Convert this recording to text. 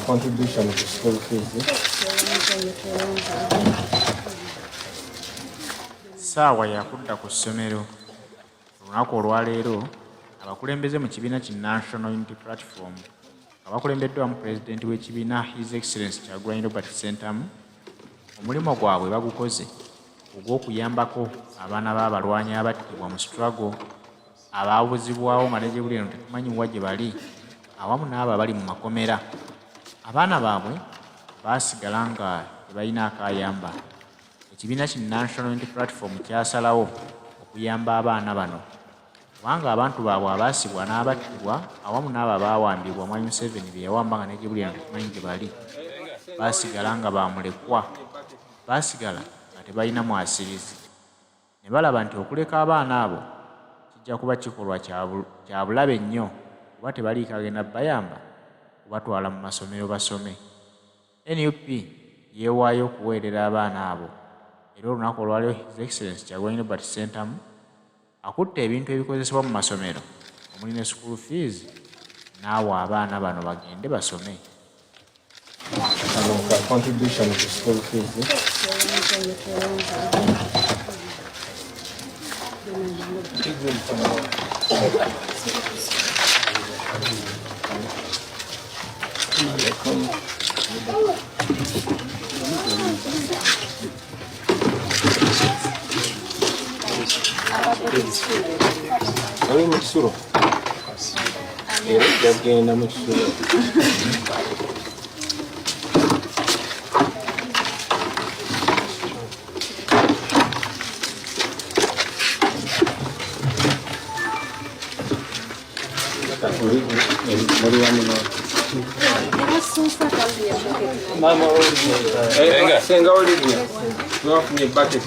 contribution to school fees. Saawa yakudda ku ssomero. Olunaku olwaleero abakulembeze mu kibiina ki National Unity Platform abakulembeddwamu pulezidenti w'ekibiina His Excellency Robert Sentamu omulimu gwabwe bagukoze ogw'okuyambako abaana b'abalwanyi abattibwa mu struggle abaabuzibwawo malejjebulira no tetumanyiwa gye bali awamu n'abo abali mu makomera. Abaana baabwe baasigala nga tebalina akaayamba. Ekibiina ki National Unity Platform kyasalawo okuyamba abaana bano kubanga abantu baabwe abaasibwa n'abattibwa awamu n'abo abaawambibwa Mwami Museveni bye yawamba nga n'ejjebulira no tetumanyi gye bali baasigala nga baamulekwa, baasigala nga tebalina mwasirizi. Ne balaba nti okuleka abaana abo kijja kuba kikolwa kya bulabe nnyo kuba tebaliiko agenda bayamba kubatwala mu masomero basome. NUP yeewaayo okuweerera abaana abo era olunaku olwaliwo His Excellency Robert Sentamu akutte ebintu ebikozesebwa mu masomero omuli ne school fees n'awo abaana bano bagende basome. Contribution to school fees. Oli mu kisuro era jagenda mu kisuro Mama Olivia. Senga Olivia. Wafunye bucket.